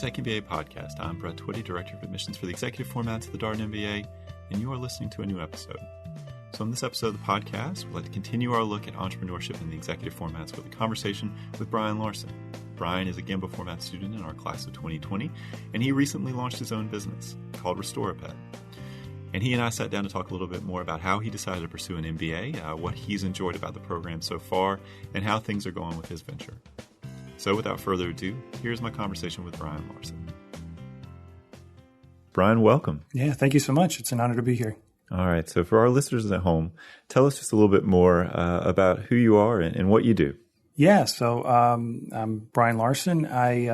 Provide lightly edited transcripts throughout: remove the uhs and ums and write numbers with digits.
ExecMBA Podcast. I'm Brett Twitty, Director of Admissions for the Executive Formats of the Darden MBA, and you are listening to a new episode. So in this episode of the podcast, we'd like to continue our look at entrepreneurship in the executive formats with a conversation with Brian Larsen. Brian is a GEMBA format student in our class of 2020, and he recently launched his own business called RestoraPet. And he and I sat down to talk a little bit more about how he decided to pursue an MBA, what he's enjoyed about the program so far, and how things are going with his venture. So without further ado, here's my conversation with Brian Larsen. Brian, welcome. Yeah, thank you so much. It's an honor to be here. All right. So for our listeners at home, tell us just a little bit more about who you are and what you do. Yeah, so I'm Brian Larsen. I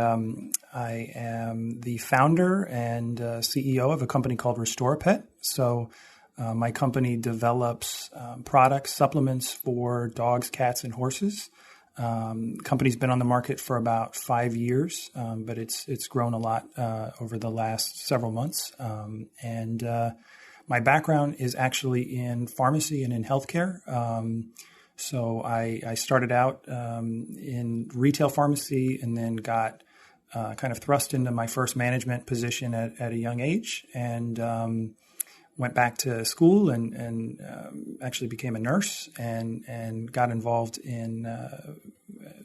am the founder and CEO of a company called RestoraPet. So my company develops products, supplements for dogs, cats, and horses. Company's been on the market for about 5 years, but it's grown a lot over the last several months. And my background is actually in pharmacy and in healthcare. So I started out in retail pharmacy and then got kind of thrust into my first management position at a young age, and went back to school and actually became a nurse and got involved in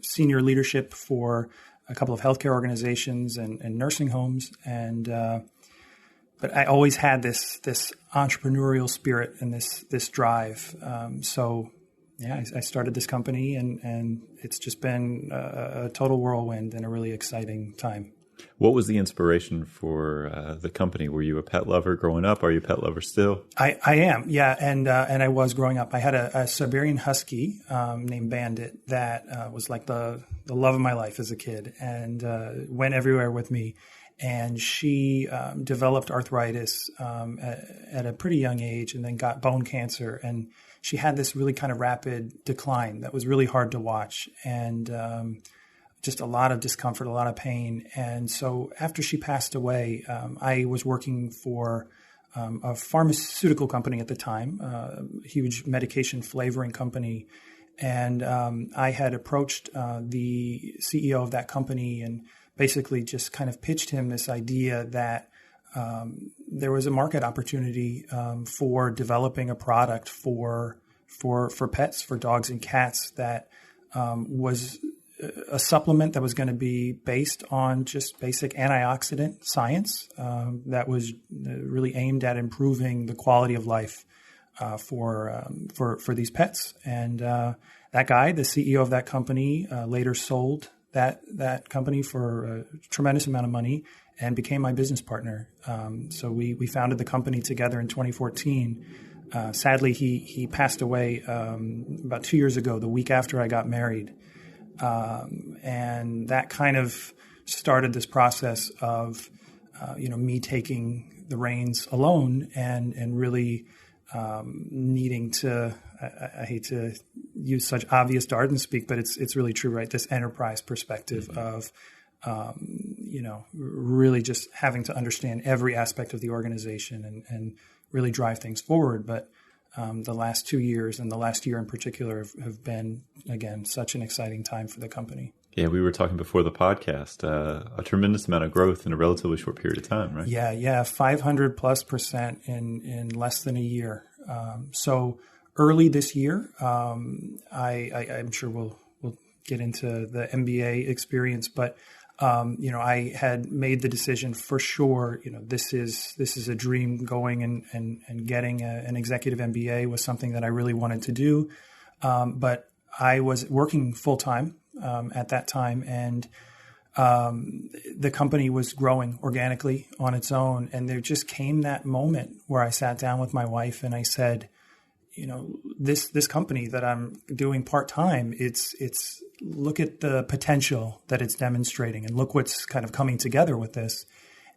senior leadership for a couple of healthcare organizations and nursing homes. But I always had this entrepreneurial spirit and this drive. I started this company and it's just been a total whirlwind and a really exciting time. What was the inspiration for the company? Were you a pet lover growing up? Are you a pet lover still? I am, yeah, and I was growing up. I had a Siberian Husky named Bandit that was like the love of my life as a kid, and went everywhere with me. And she developed arthritis at a pretty young age, and then got bone cancer. And she had this really kind of rapid decline that was really hard to watch, and just a lot of discomfort, a lot of pain. And so after she passed away, I was working for a pharmaceutical company at the time, a huge medication flavoring company. And I had approached the CEO of that company and basically just kind of pitched him this idea that there was a market opportunity for developing a product for pets, for dogs and cats, that was a supplement that was going to be based on just basic antioxidant science that was really aimed at improving the quality of life for these pets. And that guy, the CEO of that company, later sold that company for a tremendous amount of money and became my business partner. So we founded the company together in 2014. Sadly, he passed away about 2 years ago, the week after I got married. And that kind of started this process of, me taking the reins alone and really needing to, I hate to use such obvious Darden speak, but it's really true, right? This enterprise perspective of, really just having to understand every aspect of the organization and really drive things forward. But the last 2 years and the last year in particular have been, again, such an exciting time for the company. Yeah, we were talking before the podcast, a tremendous amount of growth in a relatively short period of time, right? Yeah, 500+% in less than a year. So early this year, I'm sure we'll get into the MBA experience, but I had made the decision for sure. This is a dream. Going and getting an executive MBA was something that I really wanted to do. But I was working full time at that time, and the company was growing organically on its own. And there just came that moment where I sat down with my wife and I said, this company that I'm doing part time, it's look at the potential that it's demonstrating and look what's kind of coming together with this.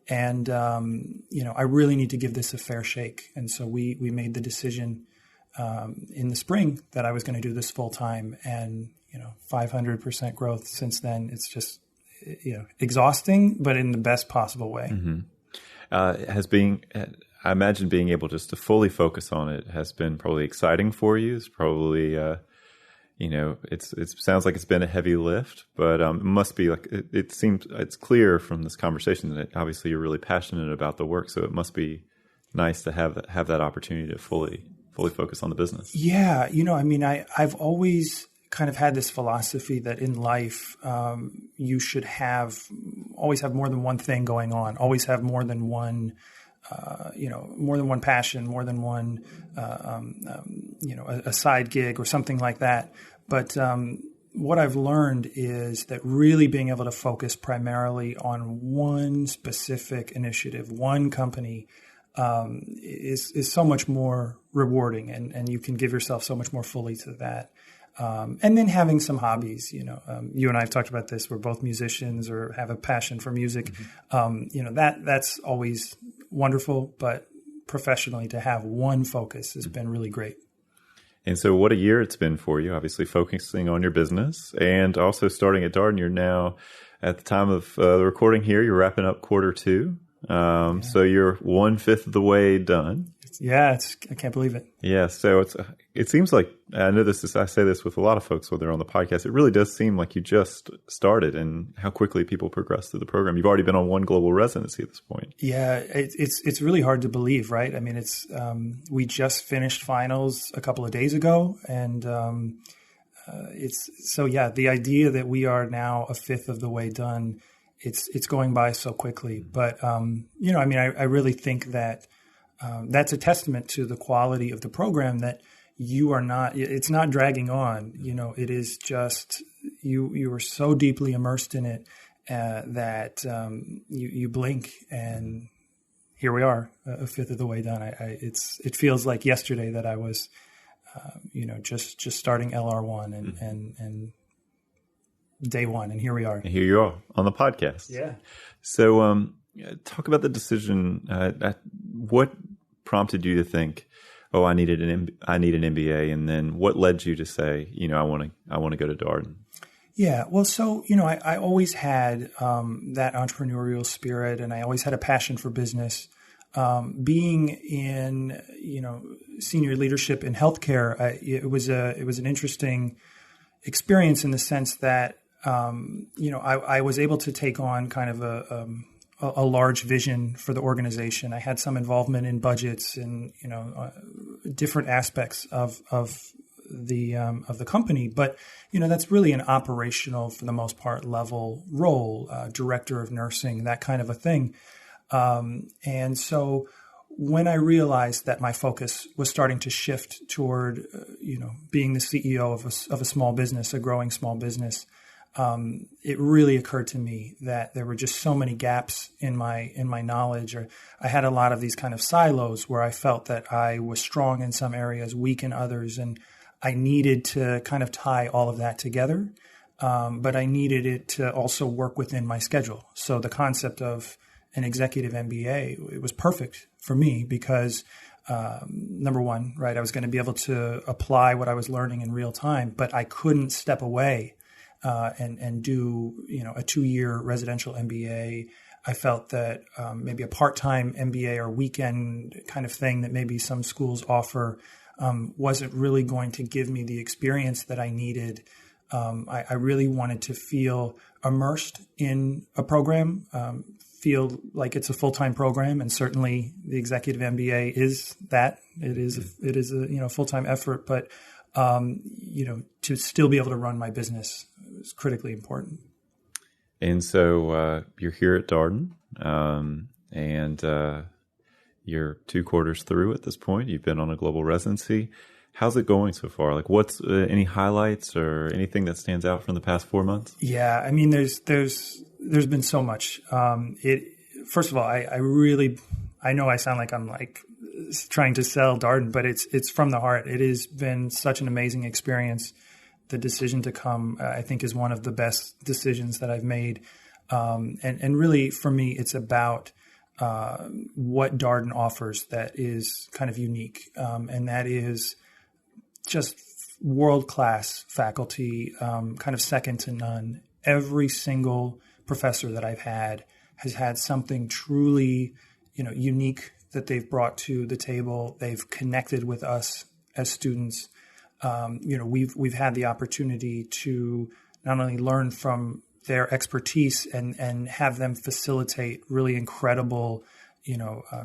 And, I really need to give this a fair shake. And so we made the decision in the spring that I was going to do this full time, and, 500% growth since then. It's just, exhausting, but in the best possible way. Mm-hmm. I imagine being able just to fully focus on it has been probably exciting for you. It's probably, it sounds like it's been a heavy lift, but it must be like it seems it's clear from this conversation that obviously you're really passionate about the work. So it must be nice to have that opportunity to fully focus on the business. Yeah, I've always kind of had this philosophy that in life you should always have more than one thing going on, always have more than one. More than one passion, more than one, a side gig or something like that. But what I've learned is that really being able to focus primarily on one specific initiative, one company, is so much more rewarding, and you can give yourself so much more fully to that. And then having some hobbies, you and I have talked about this. We're both musicians or have a passion for music. Mm-hmm. That's always wonderful, but professionally to have one focus has been really great. And so what a year it's been for you, obviously focusing on your business and also starting at Darden. You're now, at the time of the recording here, you're wrapping up Q2. So you're 1/5 of the way done. I can't believe it. Yeah. So it seems like, I know I say this with a lot of folks when they're on the podcast, it really does seem like you just started and how quickly people progress through the program. You've already been on one global residency at this point. Yeah. It's really hard to believe, right? I mean, we just finished finals a couple of days ago, and the idea that we are now 1/5 of the way done, it's going by so quickly. But, I really think that that's a testament to the quality of the program, that it's not dragging on. It is just, you are so deeply immersed in it that you blink and here we are, 1/5 of the way done. It feels like yesterday that I was, just starting LR1 and day one, and here we are. And here you are on the podcast. Yeah. So, talk about the decision. What prompted you to think, "Oh, I need an MBA," and then what led you to say, "I want to go to Darden"? Yeah. Well, so I always had that entrepreneurial spirit, and I always had a passion for business. Being in senior leadership in healthcare, it was an interesting experience in the sense that I was able to take on kind of a large vision for the organization. I had some involvement in budgets and different aspects of the company, but that's really an operational, for the most part, level role, director of nursing, that kind of a thing. And so when I realized that my focus was starting to shift toward being the CEO of a small business, a growing small business, it really occurred to me that there were just so many gaps in my knowledge, or I had a lot of these kind of silos where I felt that I was strong in some areas, weak in others, and I needed to kind of tie all of that together. But I needed it to also work within my schedule. So the concept of an executive MBA, it was perfect for me because number one, right, I was going to be able to apply what I was learning in real time, but I couldn't step away and do a 2-year residential MBA. I felt that maybe a part-time MBA or weekend kind of thing that maybe some schools offer wasn't really going to give me the experience that I needed. I really wanted to feel immersed in a program, feel like it's a full-time program, and certainly the executive MBA is that. It is a full-time effort, but to still be able to run my business is critically important. And so you're here at Darden, and you're 2 quarters through at this point. You've been on a global residency. How's it going so far? Like, what's any highlights or anything that stands out from the past 4 months? Yeah, I mean, there's been so much. First of all, I know I sound like I'm like trying to sell Darden, but it's from the heart. It has been such an amazing experience. The decision to come, I think, is one of the best decisions that I've made. And really, for me, it's about what Darden offers that is kind of unique, and that is just world-class faculty, kind of second to none. Every single professor that I've had has had something truly, unique that they've brought to the table. They've connected with us as students. we've had the opportunity to not only learn from their expertise and have them facilitate really incredible,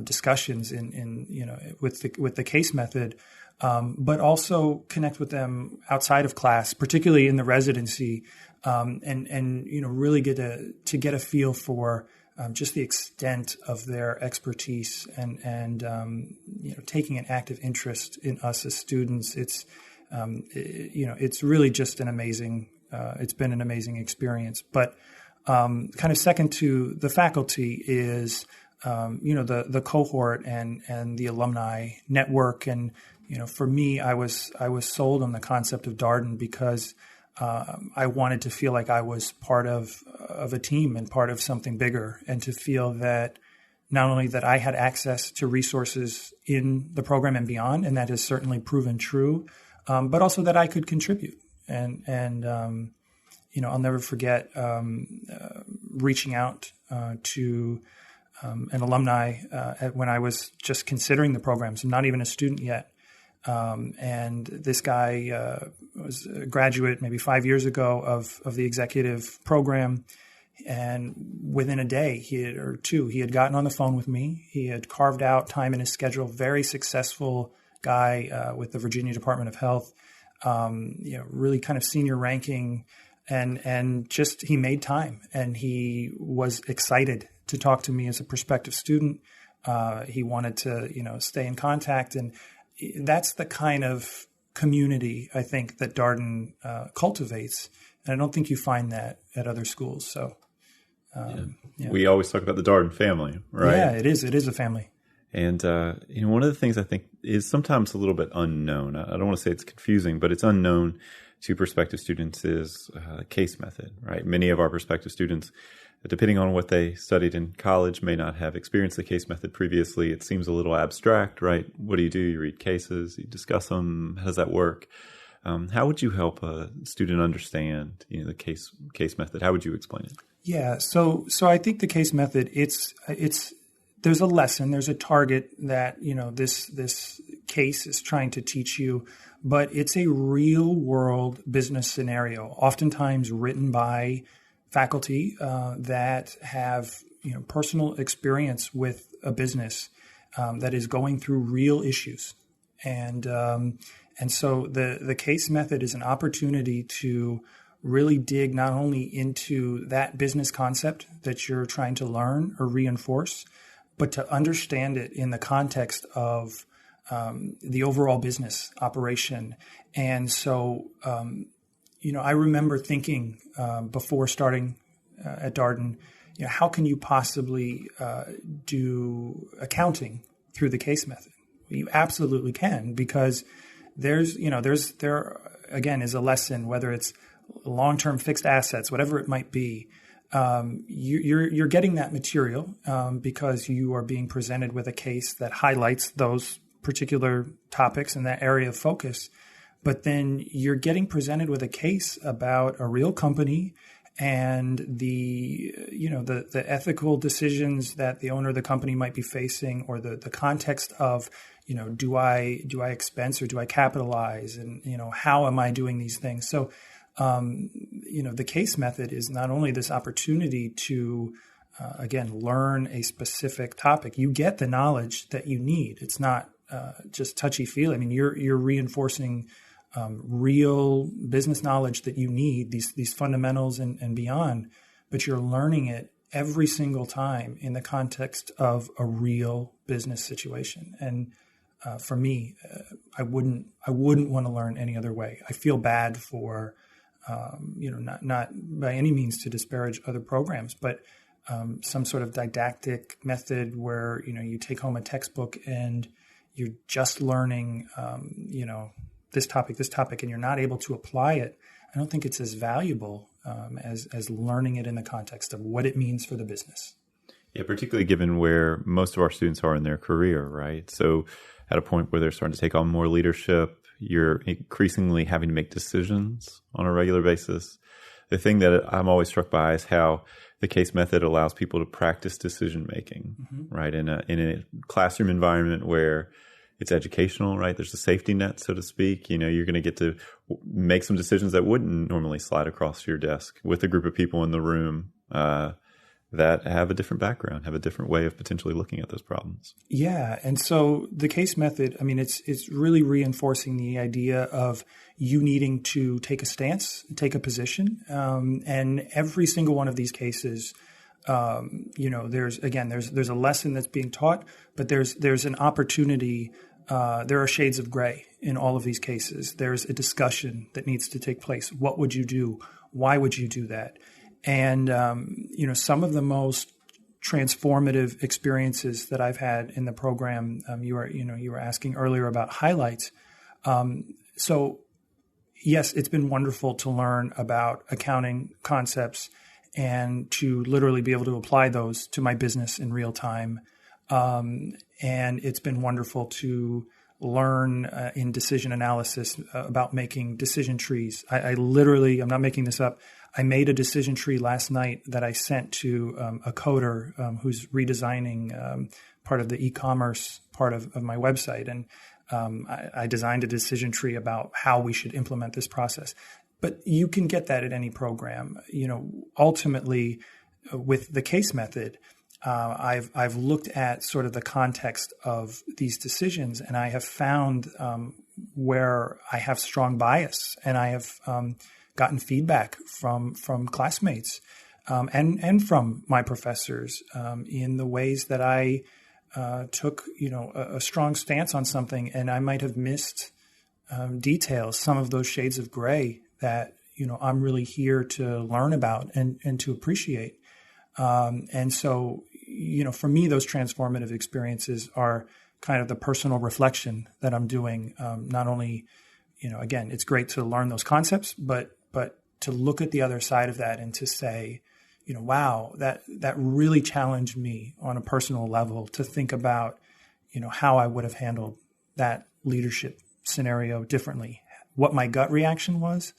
discussions with the case method, but also connect with them outside of class, particularly in the residency, and really get a feel for just the extent of their expertise and taking an active interest in us as students. It's really just it's been an amazing experience. But kind of second to the faculty is the cohort and the alumni network. And for me, I was sold on the concept of Darden because I wanted to feel like I was part of a team and part of something bigger, and to feel that not only that I had access to resources in the program and beyond, and that has certainly proven true, but also that I could contribute. And I'll never forget reaching out to an alumni when I was just considering the program, so not even a student yet. And this guy was a graduate maybe 5 years ago of the executive program. And within a day or two, he had gotten on the phone with me. He had carved out time in his schedule, very successful guy with the Virginia Department of Health, really kind of senior ranking. And just he made time, and he was excited to talk to me as a prospective student. He wanted to, stay in contact. And that's the kind of community I think that Darden cultivates. And I don't think you find that at other schools. So we always talk about the Darden family, right? Yeah, it is. It is a family. And, one of the things I think is sometimes a little bit unknown. I don't want to say it's confusing, but it's unknown to prospective students is case method, right? Many of our prospective students, depending on what they studied in college, may not have experienced the case method previously. It seems a little abstract, right? What do? You read cases, you discuss them. How does that work? How would you help a student understand, the case method? How would you explain it? Yeah, so I think the case method, it's there's a lesson, there's a target that this case is trying to teach you, but it's a real world business scenario, oftentimes written by faculty that have personal experience with a business that is going through real issues, and so the case method is an opportunity to really dig not only into that business concept that you're trying to learn or reinforce, but to understand it in the context of the overall business operation. And so, I remember thinking before starting at Darden, how can you possibly do accounting through the case method? Well, you absolutely can, because there again is a lesson, whether it's long-term fixed assets, whatever it might be. You're getting that material because you are being presented with a case that highlights those particular topics in that area of focus. But then you're getting presented with a case about a real company and the ethical decisions that the owner of the company might be facing, or the context of, do I expense or do I capitalize, and how am I doing these things? So the case method is not only this opportunity to, again, learn a specific topic. You get the knowledge that you need. It's not just touchy-feely. I mean, you're reinforcing real business knowledge that you need, these fundamentals and beyond, but you're learning it every single time in the context of a real business situation. And for me, I wouldn't want to learn any other way. I feel bad for not by any means to disparage other programs, but some sort of didactic method where, you take home a textbook and you're just learning, this topic, and you're not able to apply it. I don't think it's as valuable as learning it in the context of what it means for the business. Yeah, particularly given where most of our students are in their career, right? So at a point where they're starting to take on more leadership, you're increasingly having to make decisions on a regular basis. The thing that I'm always struck by is how the case method allows people to practice decision making, right? In a classroom environment where it's educational, right? There's a safety net, so to speak. You're going to get to make some decisions that wouldn't normally slide across your desk with a group of people in the room that have a different background, have a different way of potentially looking at those problems. Yeah. And so the case method, I mean, it's really reinforcing the idea of you needing to take a stance, take a position. And every single one of these cases, there's a lesson that's being taught, but there's an opportunity. There are shades of gray in all of these cases. There's a discussion that needs to take place. What would you do? Why would you do that? And, some of the most transformative experiences that I've had in the program, you were asking earlier about highlights. So yes, it's been wonderful to learn about accounting concepts and to literally be able to apply those to my business in real time. And it's been wonderful to learn in decision analysis about making decision trees. I literally, I'm not making this up, I made a decision tree last night that I sent to a coder who's redesigning part of the e-commerce part of my website. And I designed a decision tree about how we should implement this process. But you can get that at any program. Ultimately, with the case method, I've looked at sort of the context of these decisions, and I have found where I have strong bias, and I have gotten feedback from classmates and from my professors in the ways that I took a strong stance on something, and I might have missed details, some of those shades of gray that I'm really here to learn about and to appreciate. And so for me, those transformative experiences are kind of the personal reflection that I'm doing. Not only, again, it's great to learn those concepts, but to look at the other side of that and to say, wow, that really challenged me on a personal level to think about, how I would have handled that leadership scenario differently, what my gut reaction was,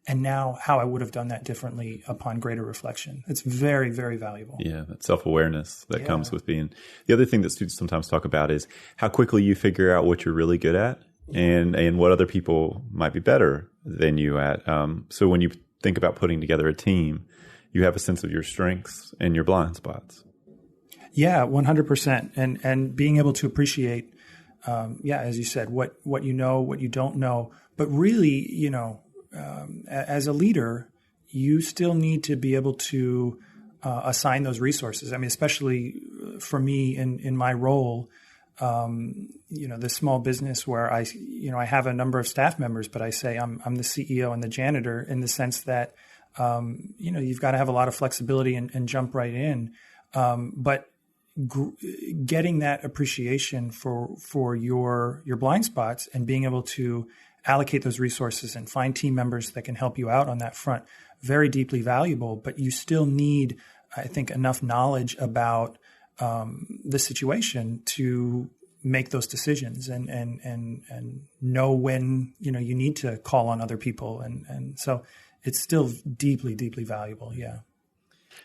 and now how I would have done that differently upon greater reflection. It's very, very valuable. Yeah, that self-awareness that comes with being. The other thing that students sometimes talk about is how quickly you figure out what you're really good at and what other people might be better than you at. So when you think about putting together a team, you have a sense of your strengths and your blind spots. Yeah, 100%. And being able to appreciate, as you said, what you know, what you don't know. But really, as a leader, you still need to be able to assign those resources. I mean, especially for me in my role, the small business where I have a number of staff members, but I say I'm the CEO and the janitor in the sense that, you've got to have a lot of flexibility and jump right in. But getting that appreciation for your blind spots and being able to allocate those resources and find team members that can help you out on that front, very deeply valuable. But you still need, I think, enough knowledge about the situation to make those decisions and know when, you need to call on other people. And so it's still deeply, deeply valuable. Yeah.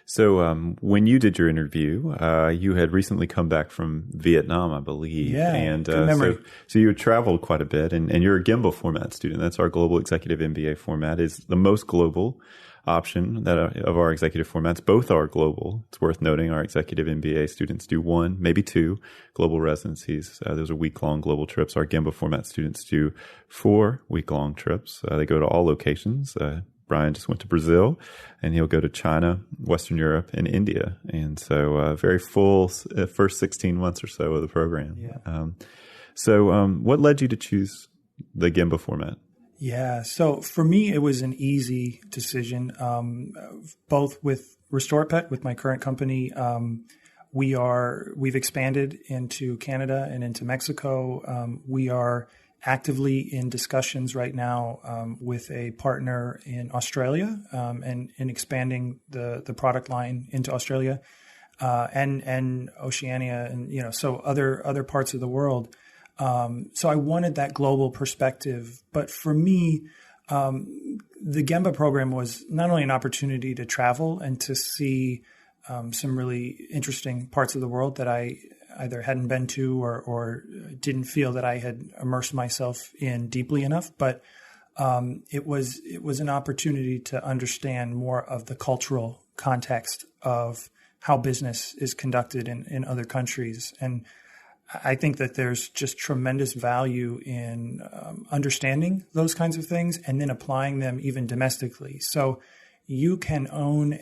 So when you did your interview, you had recently come back from Vietnam, I believe. Yeah, and good memory. So you had traveled quite a bit, and you're a GEMBA format student. That's our global executive MBA format. Is the most global option of our executive formats. Both are global. It's worth noting our executive MBA students do 1, maybe 2 global residencies. Those are week-long global trips. Our GEMBA format students do 4 week-long trips. They go to all locations. Brian just went to Brazil, and he'll go to China, Western Europe, and India. And so very full first 16 months or so of the program. Yeah. What led you to choose the GEMBA format? Yeah. So for me, it was an easy decision, both with RestoraPet, with my current company. We've expanded into Canada and into Mexico. We are actively in discussions right now with a partner in Australia and in expanding the product line into Australia and Oceania and so other parts of the world. So I wanted that global perspective, but for me, the GEMBA program was not only an opportunity to travel and to see some really interesting parts of the world that I either hadn't been to or didn't feel that I had immersed myself in deeply enough. But it was an opportunity to understand more of the cultural context of how business is conducted in other countries. And I think that there's just tremendous value in understanding those kinds of things and then applying them even domestically. So you can own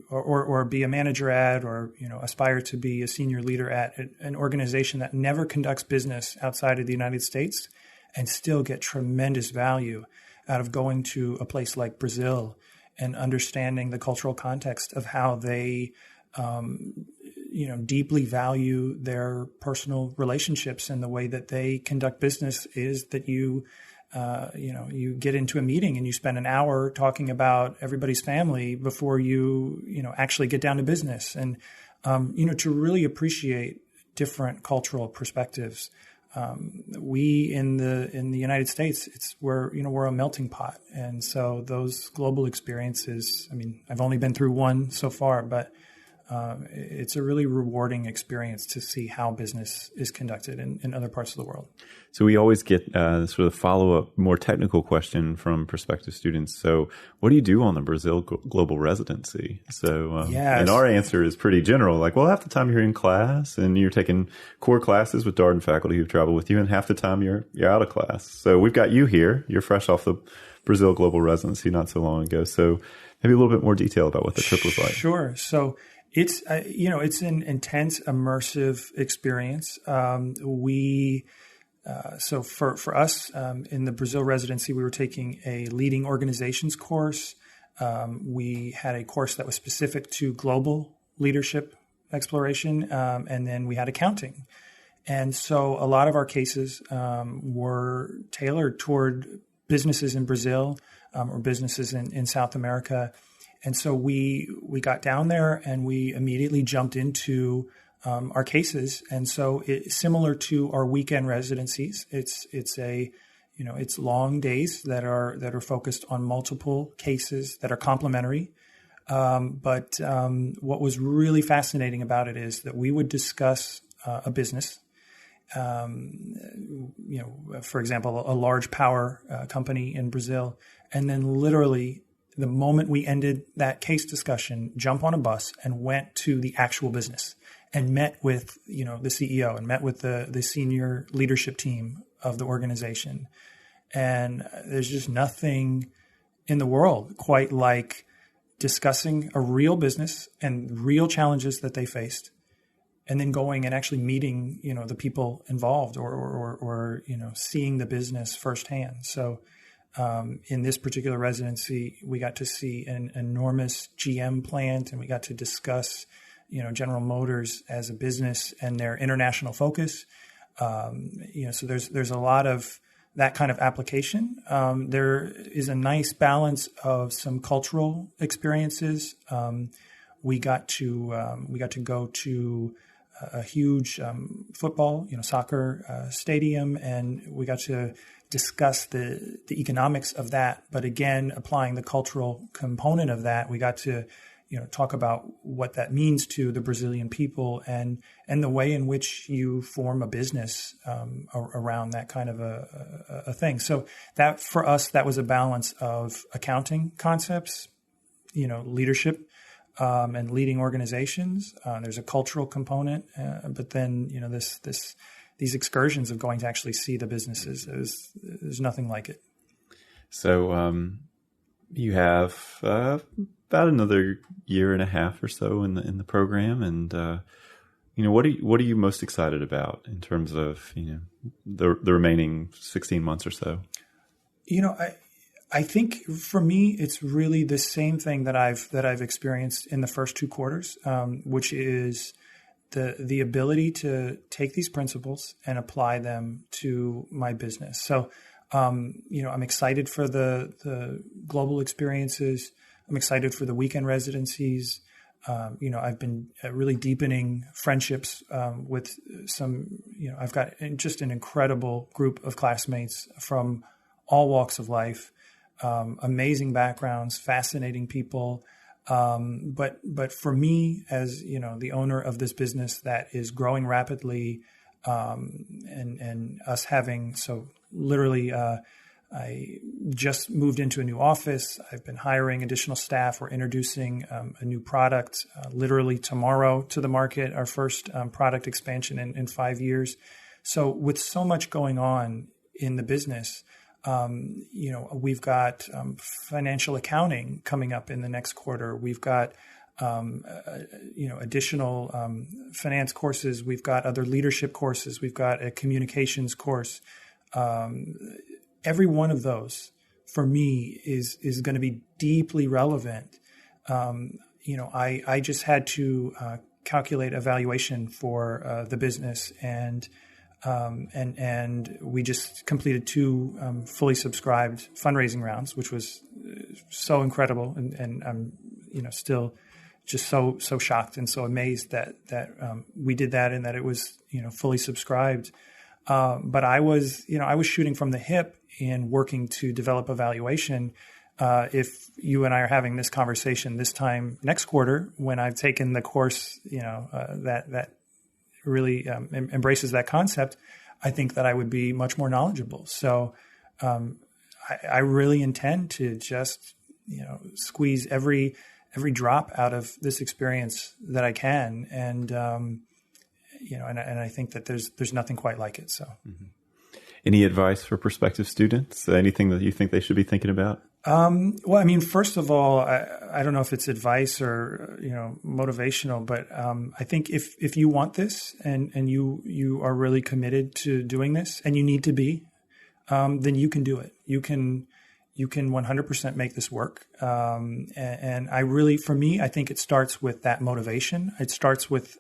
or be a manager at, or aspire to be a senior leader at an organization that never conducts business outside of the United States, and still get tremendous value out of going to a place like Brazil and understanding the cultural context of how they, deeply value their personal relationships, and the way that they conduct business is that you get into a meeting and you spend an hour talking about everybody's family before you actually get down to business. And, to really appreciate different cultural perspectives. We in the United States, we're a melting pot. And so those global experiences, I've only been through one so far, but it's a really rewarding experience to see how business is conducted in other parts of the world. So we always get sort of follow-up, more technical question from prospective students. So what do you do on the Brazil global residency? So, yes. And our answer is pretty general. Like, well, half the time you're in class and you're taking core classes with Darden faculty who travel with you, and half the time you're out of class. So we've got you here. You're fresh off the Brazil global residency not so long ago. So maybe a little bit more detail about what the trip was like. Sure. So it's an intense, immersive experience. So for us, in the Brazil residency, we were taking a leading organizations course. We had a course that was specific to global leadership exploration, and then we had accounting. And so a lot of our cases were tailored toward businesses in Brazil or businesses in South America. And so we got down there and we immediately jumped into our cases. And so it's similar to our weekend residencies. It's long days that are focused on multiple cases that are complementary. But what was really fascinating about it is that we would discuss a business. For example, a large power company in Brazil, and then literally the moment we ended that case discussion, jump on a bus and went to the actual business and met with, the CEO and met with the senior leadership team of the organization. And there's just nothing in the world quite like discussing a real business and real challenges that they faced, and then going and actually meeting, the people involved or seeing the business firsthand. So in this particular residency, we got to see an enormous GM plant, and we got to discuss, General Motors as a business and their international focus. So there's a lot of that kind of application. There is a nice balance of some cultural experiences. We got to go to a huge football, soccer stadium, and we got to discuss the economics of that. But again, applying the cultural component of that, we got to talk about what that means to the Brazilian people and the way in which you form a business around that kind of a thing. So that for us, that was a balance of accounting concepts, leadership, and leading organizations. There's a cultural component, but then these excursions of going to actually see the businesses, there's nothing like it. So you have about another year and a half or so in the program, and what are you most excited about in terms of the remaining 16 months or so? I think for me, it's really the same thing that I've experienced in the first 2 quarters, which is the ability to take these principles and apply them to my business. So, I'm excited for the global experiences. I'm excited for the weekend residencies. I've been really deepening friendships with some. I've got just an incredible group of classmates from all walks of life. Amazing backgrounds, fascinating people. But for me, as the owner of this business that is growing rapidly, and us having literally, I just moved into a new office. I've been hiring additional staff. We're introducing a new product literally tomorrow to the market, our first product expansion in 5 years. So with so much going on in the business, we've got financial accounting coming up in the next quarter. We've got additional finance courses. We've got other leadership courses. We've got a communications course. Every one of those, for me, is going to be deeply relevant. I just had to calculate a valuation for the business, and we just completed 2 fully subscribed fundraising rounds, which was so incredible, and I'm still just so shocked and so amazed that we did that and that it was fully subscribed. But I was shooting from the hip in working to develop a valuation. If you and I are having this conversation this time next quarter, when I've taken the course, that really embraces that concept, I think that I would be much more knowledgeable. So I really intend to just squeeze every drop out of this experience that I can, and I think that there's nothing quite like it. So, Any advice for prospective students? Anything that you think they should be thinking about? Well, I mean, first of all, I don't know if it's advice or motivational, but I think if you want this and you are really committed to doing this, and you need to be, then you can do it. You can 100% make this work. And I really, for me, I think it starts with that motivation. It starts with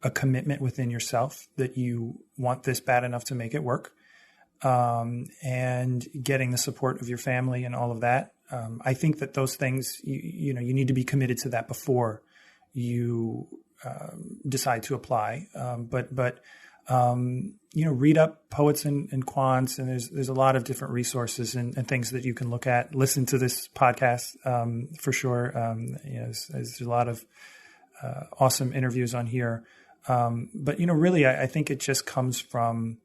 a commitment within yourself that you want this bad enough to make it work, and getting the support of your family and all of that. I think that those things, you need to be committed to that before you decide to apply. But read up Poets and Quants, and there's a lot of different resources and things that you can look at. Listen to this podcast for sure. There's a lot of awesome interviews on here. But really, I think it just comes from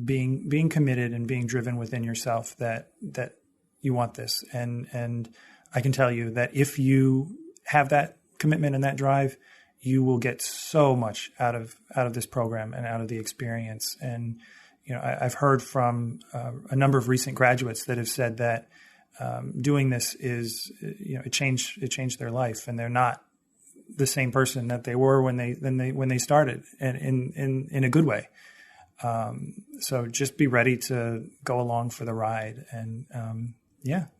being committed and being driven within yourself that you want this. And I can tell you that if you have that commitment and that drive, you will get so much out of this program and out of the experience. And I've heard from a number of recent graduates that have said that doing this is it changed their life, and they're not the same person that they were when they started, and in a good way. So just be ready to go along for the ride. And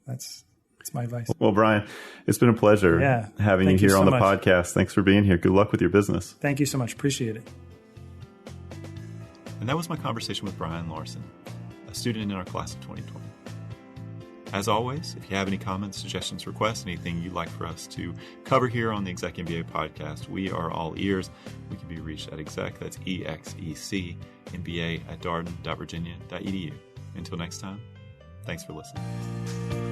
that's my advice. Well, Brian, it's been a pleasure having you here on the podcast. Thanks for being here. Good luck with your business. Thank you so much. Appreciate it. And that was my conversation with Brian Larsen, a student in our class of 2020. As always, if you have any comments, suggestions, requests, anything you'd like for us to cover here on the ExecMBA podcast, we are all ears. We can be reached at exec, that's ExecMBA @darden.virginia.edu. Until next time, thanks for listening.